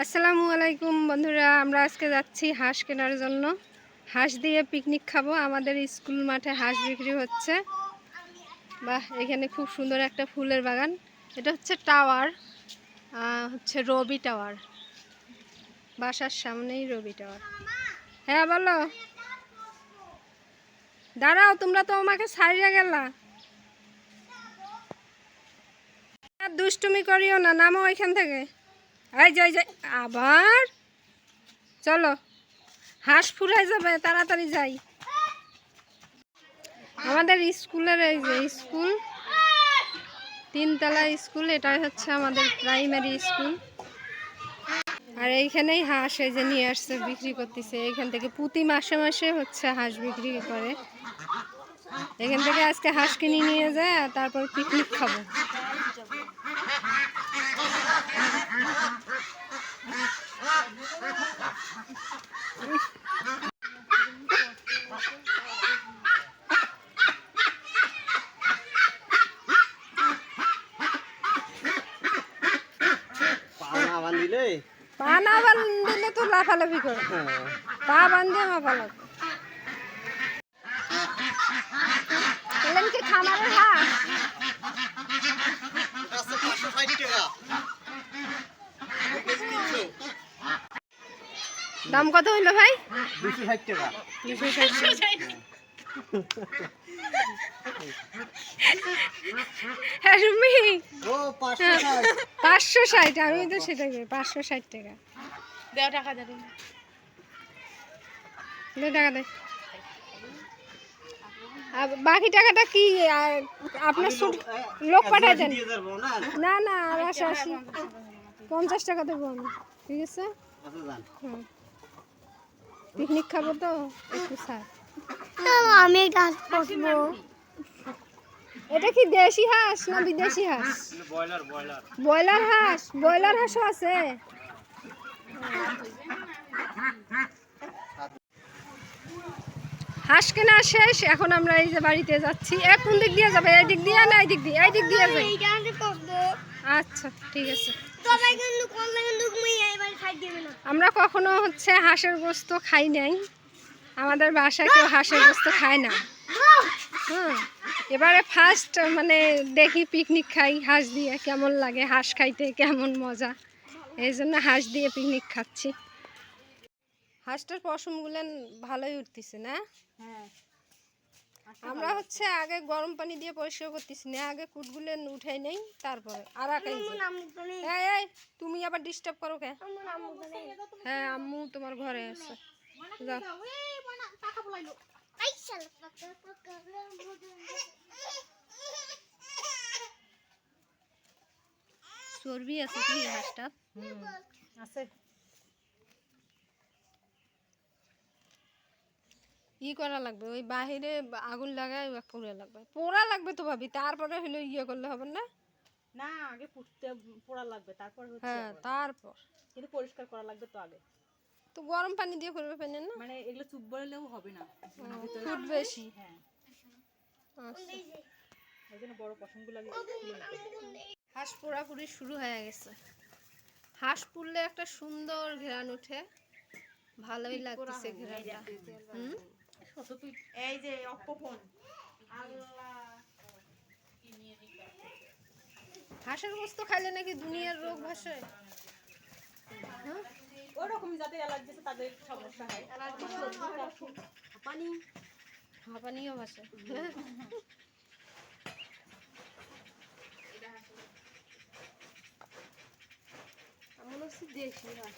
আসসালামু আলাইকুম বন্ধুরা, আমরা আজকে যাচ্ছি হাঁস কেনার জন্য। হাঁস দিয়ে পিকনিক খাবো। আমাদের স্কুল মাঠে হাঁস বিক্রি হচ্ছে। বাহ, এখানে খুব সুন্দর একটা ফুলের বাগান। এটা হচ্ছে টাওয়ার, হচ্ছে রবি টাওয়ার। বাসার সামনেই রবি টাওয়ার। হ্যাঁ বলো। দাঁড়াও, তোমরা তো আমাকে ছাড়িয়ে গেলা। দুষ্টুমি করিও না, নামো ওইখান থেকে। এই যাই যাই আবার। চলো, হাঁস ফুরাই যাবে, তাড়াতাড়ি যাই। আমাদের স্কুলের এই যে স্কুল, তিনতলা স্কুল, এটাই হচ্ছে আমাদের প্রাইমারি স্কুল। আর এইখানেই হাঁস এই যে নিয়ে আসছে, বিক্রি করতেছে। এইখান থেকে প্রতি মাসে মাসে হচ্ছে হাঁস বিক্রি করে। এখান থেকে আজকে হাঁস কিনে নিয়ে যায়, তারপর পিকনিক খাবো। পা না বাঁধলে তো লাফালাফি করে, পা বাঁধে মাপা লাগবে। কি খামারের হাঁস? দাম কত হইলো ভাই? 260 টাকা। 560। আমি তো সেটা 560 টাকা। দেও টাকা, দে টাকা দে। বাকি টাকাটা কি আপনার লোক পাঠাই দেন? না না, আর 80 50 টাকা দেবো আমি। ঠিক আছে, পিকনিক খাবো তো একটু ছাড়। আমি গাছ পুষবো। এটা কি দেশি হাঁস না বিদেশি হাঁস? ব্রয়লার হাঁস। ব্রয়লার হাঁসও আছে। হাঁস কেনা শেষ, এখন আমরা এই যে বাড়িতে যাচ্ছি। কোন দিক দিয়ে যাবে? এই দিক দিয়ে না এই দিক দিয়ে? এই দিক দিয়ে যাই। আচ্ছা ঠিক আছে। আমরা কখনো হচ্ছে হাঁসের গোস্ত খাই নাই। আমাদের বাসায় কেউ হাঁসের গোস্ত খায় না। এবারে ফার্স্ট মানে দেখি পিকনিক খাই হাঁস দিয়ে, কেমন লাগে, হাঁস খাইতে কেমন মজা। এই জন্য হাঁস দিয়ে পিকনিক খাচ্ছি। হাঁসটার পশমগুলো ভালোই উঠতেছে না? হ্যাঁ। আমরা হচ্ছে আগে গরম পানি দিয়ে পরিষ্কার করতেছি না, আগে কুটগুলো উঠাই নেই, তারপরে আর এই তুমি আবার ডিস্টার্ব করো কে? হ্যাঁ, আম্মু তোমার ঘরে আছে। যাও। চর্বি আছে কি হাঁসটা? আছে। ই করা লাগবে, ওই বাহিরে আগুন লাগায় পোড়া লাগবে তো ভাবি, তারপরে হলো ইয়ে করলে হবে না? না, আগে পোড়া লাগবে, তারপর হচ্ছে। হ্যাঁ, তারপর কিন্তু পরিষ্কার করা লাগবে তো আগে। তো গরম পানি দিয়ে করবে পেন না, মানে এগুলো চুপ বললেও হবে না, ফুট বেশি। হ্যাঁ, আচ্ছা। এই জন্য বড় পশমগুলো আগে হাঁস পোড়াপুরি শুরু হয়ে গেছে। হাঁস পুড়লে একটা সুন্দর ঘ্রাণ ওঠে, ভালোই লাগতেছে ঘ্রাণটা। এই যে অপফোন আল্লাহ, হাঁসের গোস্ত খাইলে নাকি দুনিয়ার রোগ ভাসে। ওরকম যাদের অ্যালার্জি আছে তাদের সমস্যা হয়। হাঁপানিও ভাসে। মনে হচ্ছে দেশি হাঁস।